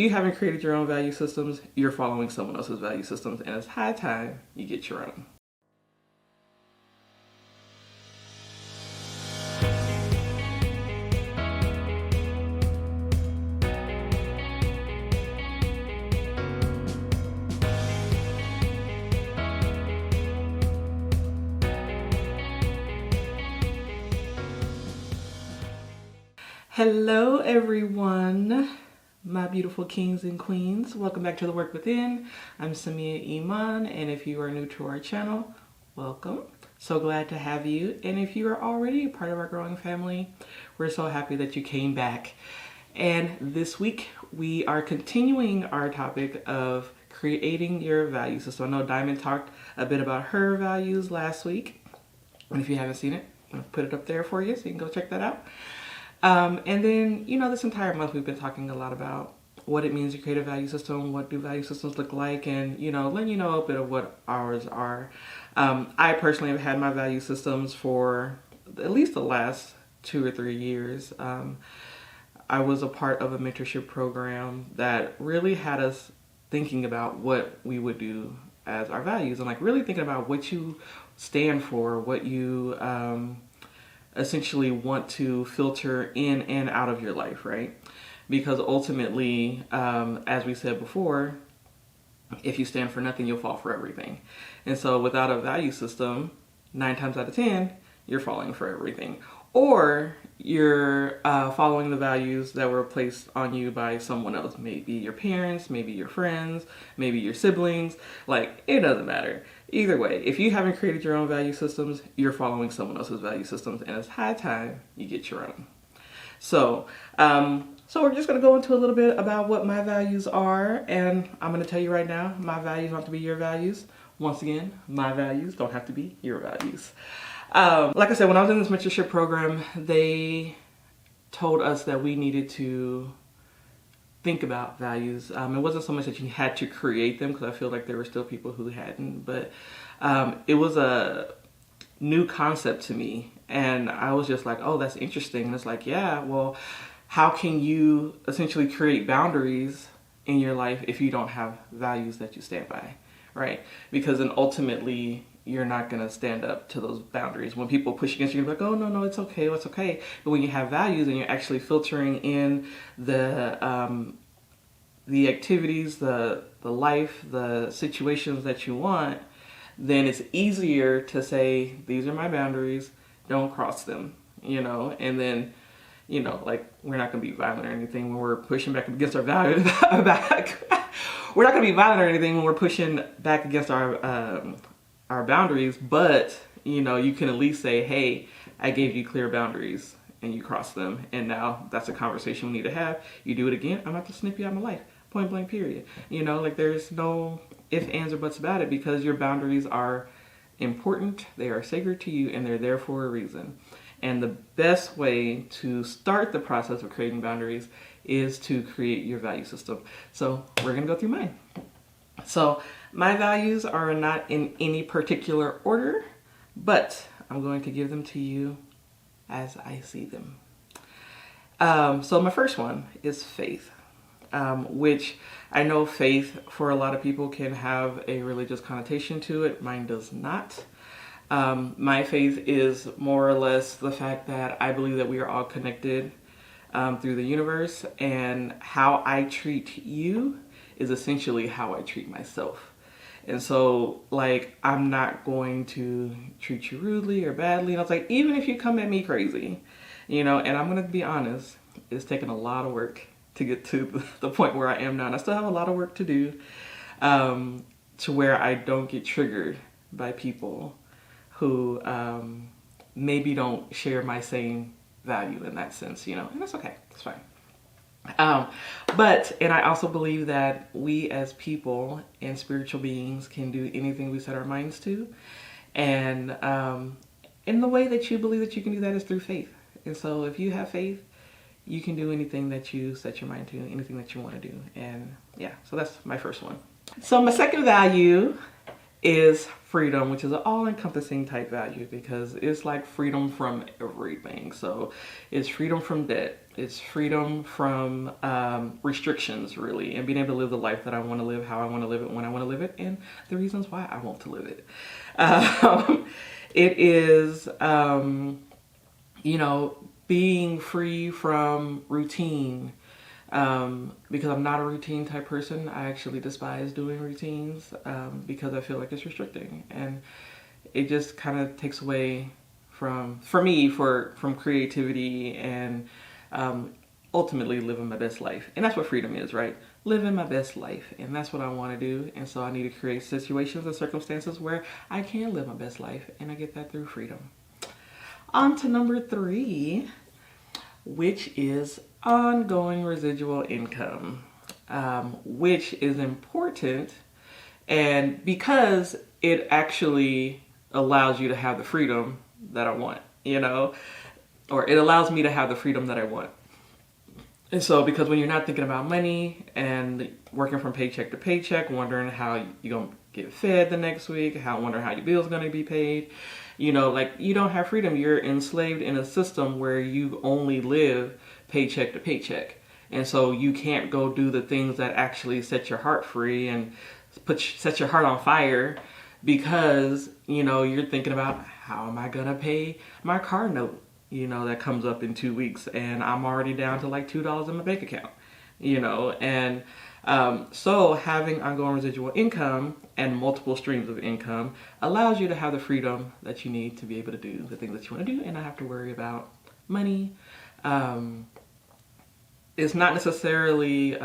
you haven't created your own value systems, you're following someone else's value systems, and it's high time you get your own. Hello everyone, my beautiful kings and queens. Welcome back to The Work Within. I'm Samiyyah Iman, and if you are new to our channel, welcome. So glad to have you. And if you are already a part of our growing family, we're so happy that you came back. And this week we are continuing our topic of creating your value system. I know Diamond talked a bit about her values last week, and if you haven't seen it, I'll put it up there for you so you can go check that out. And then, this entire month we've been talking a lot about what it means to create a value system, what do value systems look like, and, letting you know a bit of what ours are. I personally have had my value systems for at least the last 2 or 3 years. I was a part of a mentorship program that really had us thinking about what we would do as our values and really thinking about what you stand for, what you, essentially want to filter in and out of your life, right? Because ultimately, as we said before, if you stand for nothing, you'll fall for everything. And so without a value system, 9 times out of 10, you're falling for everything. Or you're following the values that were placed on you by someone else. Maybe your parents, maybe your friends, maybe your siblings. It doesn't matter. Either way, if you haven't created your own value systems, you're following someone else's value systems, and it's high time you get your own. So we're just going to go into a little bit about what my values are, and I'm going to tell you right now, my values don't have to be your values. Once again, my values don't have to be your values. Like I said, when I was in this mentorship program, they told us that we needed to think about values. It wasn't so much that you had to create them, because I feel like there were still people who hadn't, but it was a new concept to me, and I was just like, oh, that's interesting. And it's like, yeah, well, how can you essentially create boundaries in your life if you don't have values that you stand by, right? Because then ultimately you're not going to stand up to those boundaries. When people push against you, you're like, oh, no, it's okay, it's okay. But when you have values and you're actually filtering in the activities, the life, the situations that you want, then it's easier to say, these are my boundaries, don't cross them, and then, we're not going to be violent or anything when we're pushing back against our values. We're not going to be violent or anything when we're pushing back against our boundaries, but you can at least say, hey, I gave you clear boundaries and you crossed them, and now that's a conversation we need to have. You do it again, I'm about to snip you out of my life, point blank, period. There's no ifs, ands, or buts about it, because your boundaries are important, they are sacred to you, and they're there for a reason. And the best way to start the process of creating boundaries is to create your value system. So we're gonna go through mine. So my values are not in any particular order, but I'm going to give them to you as I see them. So my first one is faith, which I know faith for a lot of people can have a religious connotation to it. Mine does not. My faith is more or less the fact that I believe that we are all connected through the universe, and how I treat you is essentially how I treat myself. And so, I'm not going to treat you rudely or badly. And I was like, even if you come at me crazy, and I'm going to be honest, it's taken a lot of work to get to the point where I am now. And I still have a lot of work to do to where I don't get triggered by people who maybe don't share my same value in that sense, and that's okay. It's fine. And I also believe that we as people and spiritual beings can do anything we set our minds to. And the way that you believe that you can do that is through faith. And so if you have faith, you can do anything that you set your mind to, anything that you want to do. And yeah, so that's my first one. So my second value is freedom, which is an all-encompassing type value because it's like freedom from everything. So it's freedom from debt, it's freedom from restrictions, really, and being able to live the life that I want to live, how I want to live it, when I want to live it, and the reasons why I want to live it. It is, being free from routine. Because I'm not a routine type person. I actually despise doing routines because I feel like it's restricting, and it just kind of takes away from creativity and ultimately living my best life. And that's what freedom is, right? Living my best life, and that's what I want to do. And so I need to create situations and circumstances where I can live my best life, and I get that through freedom. On to number 3, which is ongoing residual income, which is important, and because it actually allows you to have the freedom that I want, or it allows me to have the freedom that I want. And so, because when you're not thinking about money and working from paycheck to paycheck, wondering how you're going to get fed the next week, wondering how your bill's going to be paid, you don't have freedom. You're enslaved in a system where you only live paycheck to paycheck. And so you can't go do the things that actually set your heart free and set your heart on fire because, you're thinking about how am I going to pay my car note, that comes up in 2 weeks and I'm already down to like $2 in my bank account, and so having ongoing residual income and multiple streams of income allows you to have the freedom that you need to be able to do the things that you want to do and not have to worry about money. It's not necessarily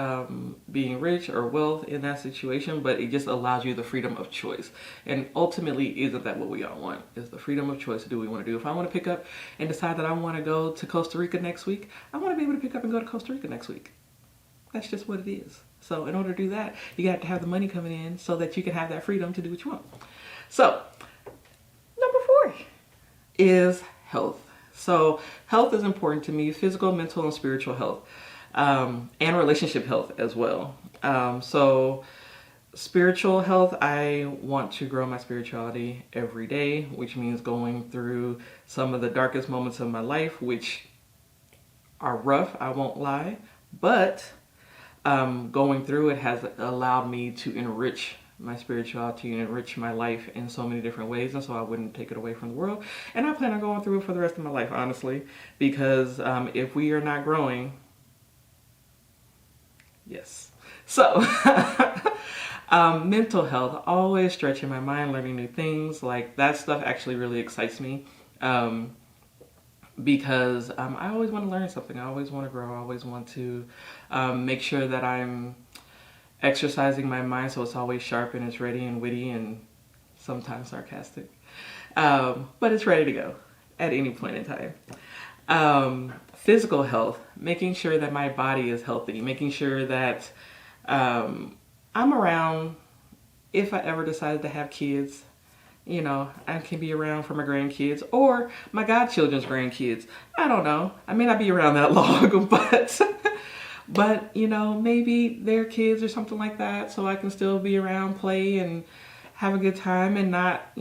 being rich or wealth in that situation, but it just allows you the freedom of choice. And ultimately, isn't that what we all want? Is the freedom of choice. Do we want to do? If I want to pick up and decide that I want to go to Costa Rica next week, I want to be able to pick up and go to Costa Rica next week. That's just what it is. So in order to do that, you have to have the money coming in so that you can have that freedom to do what you want. So number 4 is health. So health is important to me, physical, mental, and spiritual health, and relationship health as well. So spiritual health, I want to grow my spirituality every day, which means going through some of the darkest moments of my life, which are rough, I won't lie, but going through it has allowed me to enrich my spirituality and enrich my life in so many different ways, and so I wouldn't take it away from the world. And I plan on going through it for the rest of my life, honestly, because if we are not growing, yes. So mental health, always stretching my mind, learning new things, like that stuff actually really excites me. Because I always want to learn something. I always want to grow. I always want to make sure that I'm exercising my mind so it's always sharp and it's ready and witty and sometimes sarcastic. But it's ready to go at any point in time. Physical health, making sure that my body is healthy, making sure that I'm around if I ever decided to have kids. I can be around for my grandkids or my godchildren's grandkids. I don't know. I may not be around that long, but maybe their kids or something like that, so I can still be around, play, and have a good time, and not,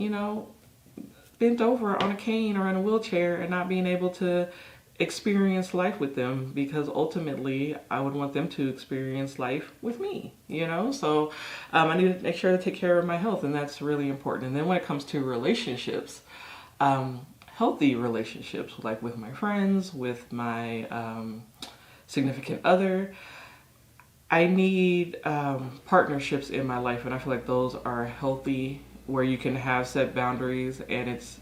bent over on a cane or in a wheelchair and not being able to experience life with them, because ultimately I would want them to experience life with me, so I need to make sure to take care of my health, and that's really important. And then when it comes to relationships, healthy relationships, like with my friends, with my significant other, I need partnerships in my life, and I feel like those are healthy, where you can have set boundaries, and it's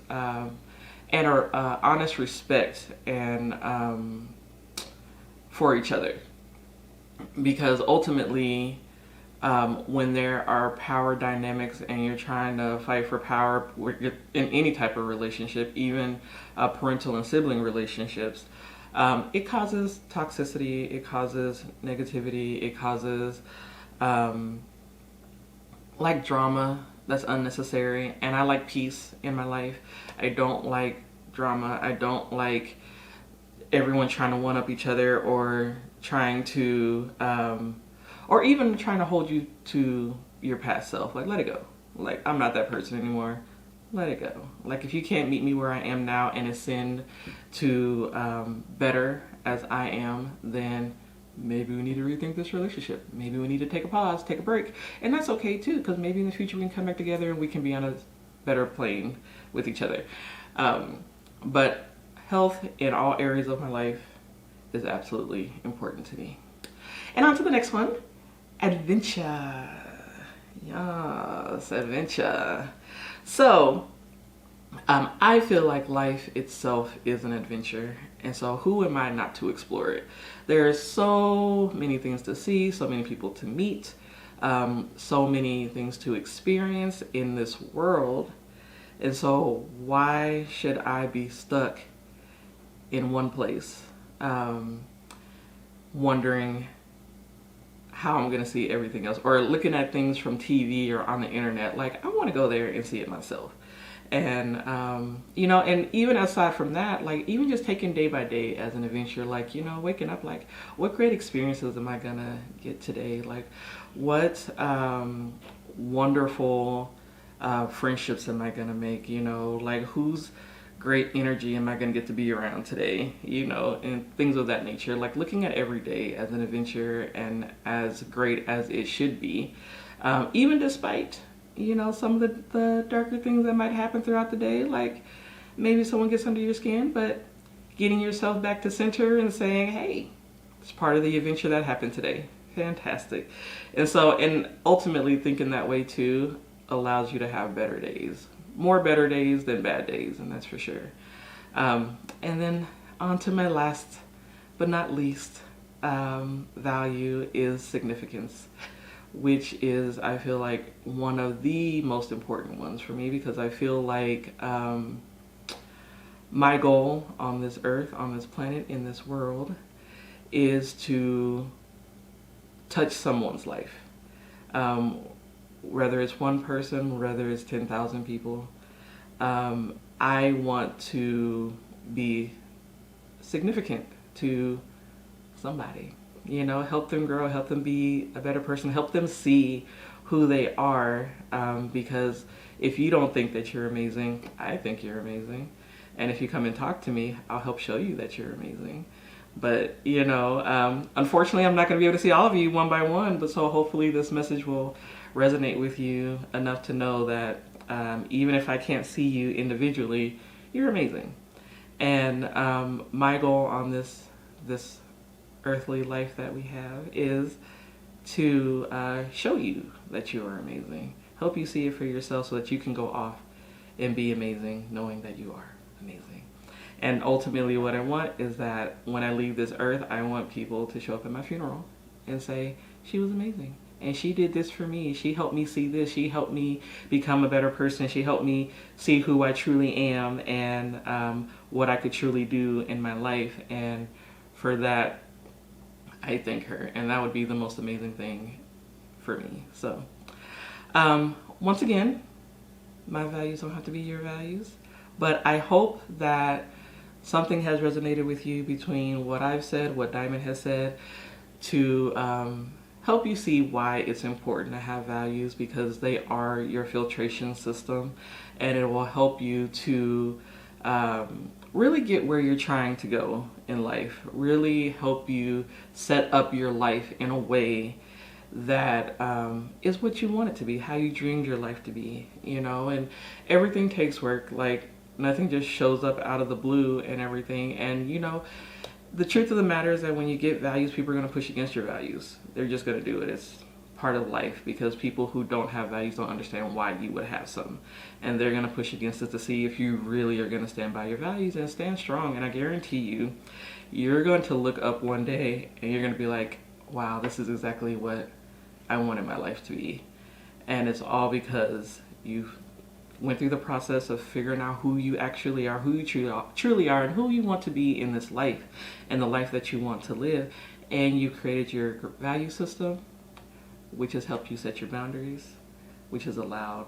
and honest respect and for each other. Because ultimately, when there are power dynamics and you're trying to fight for power in any type of relationship, even parental and sibling relationships, it causes toxicity, it causes negativity, it causes like drama that's unnecessary. And I like peace in my life. I don't like drama. I don't like everyone trying to one up each other or trying to or even trying to hold you to your past self. Like, let it go. Like, I'm not that person anymore. Let it go. Like, if you can't meet me where I am now and ascend to better as I am, then maybe we need to rethink this relationship. Maybe we need to take a pause, take a break. And that's okay too, because maybe in the future we can come back together and we can be on a better plane with each other. But health in all areas of my life is absolutely important to me. And on to the next one, adventure. Yes, adventure. So, I feel like life itself is an adventure. And so who am I not to explore it? There's so many things to see, so many people to meet, so many things to experience in this world. And so why should I be stuck in one place, wondering how I'm going to see everything else, or looking at things from TV or on the internet? Like, I want to go there and see it myself. And, you know, and even aside from that, like, even just taking day by day as an adventure, like, you know, waking up, like, what great experiences am I going to get today? Like, what wonderful friendships am I going to make? You know, like, whose great energy am I going to get to be around today? You know, and things of that nature. Like, looking at every day as an adventure and as great as it should be, even despite, you know, some of the darker things that might happen throughout the day. Like, maybe someone gets under your skin, but getting yourself back to center and saying, hey, it's part of the adventure that happened today. Fantastic. And so, and ultimately thinking that way too allows you to have better days. More better days than bad days, and that's for sure. And then on to my last but not least value is significance, which is, I feel like, one of the most important ones for me, because I feel like my goal on this earth, on this planet, in this world, is to touch someone's life. Whether it's one person, whether it's 10,000 people, I want to be significant to somebody. You know, help them grow, help them be a better person, help them see who they are, because if you don't think that you're amazing, I think you're amazing. And if you come and talk to me, I'll help show you that you're amazing. But, you know, unfortunately, I'm not going to be able to see all of you one by one, but so hopefully this message will resonate with you enough to know that even if I can't see you individually, you're amazing. And my goal on this earthly life that we have is to show you that you are amazing. Help you see it for yourself so that you can go off and be amazing, knowing that you are amazing. And ultimately what I want is that when I leave this earth, I want people to show up at my funeral and say, she was amazing. And she did this for me. She helped me see this. She helped me become a better person. She helped me see who I truly am and what I could truly do in my life. And for that, I thank her. And that would be the most amazing thing for me. So, once again, my values don't have to be your values. But I hope that something has resonated with you between what I've said, what Diamond has said, to help you see why it's important to have values, because they are your filtration system, and it will help you to really get where you're trying to go in life, really help you set up your life in a way that is what you want it to be, how you dreamed your life to be, you know. And everything takes work. Like, nothing just shows up out of the blue and everything. And, you know, the truth of the matter is that when you get values, people are going to push against your values. They're just going to do it. It's part of life, because people who don't have values don't understand why you would have some. And they're going to push against it to see if you really are going to stand by your values and stand strong. And I guarantee you, you're going to look up one day and you're going to be like, wow, this is exactly what I wanted my life to be. And it's all because you went through the process of figuring out who you actually are, who you truly are, and who you want to be in this life and the life that you want to live. And you created your value system, which has helped you set your boundaries, which has allowed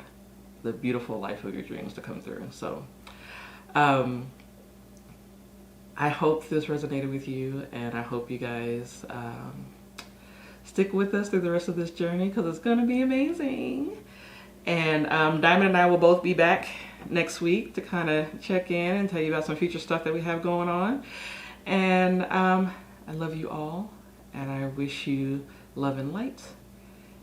the beautiful life of your dreams to come through. So I hope this resonated with you, and I hope you guys stick with us through the rest of this journey, because it's going to be amazing. And Diamond and I will both be back next week to kind of check in and tell you about some future stuff that we have going on. And I love you all, and I wish you love and light.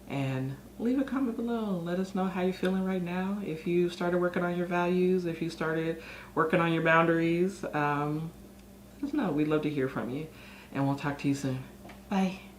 And leave a comment below. Let us know how you're feeling right now. If you started working on your values, if you started working on your boundaries, let us know. We'd love to hear from you. And we'll talk to you soon. Bye.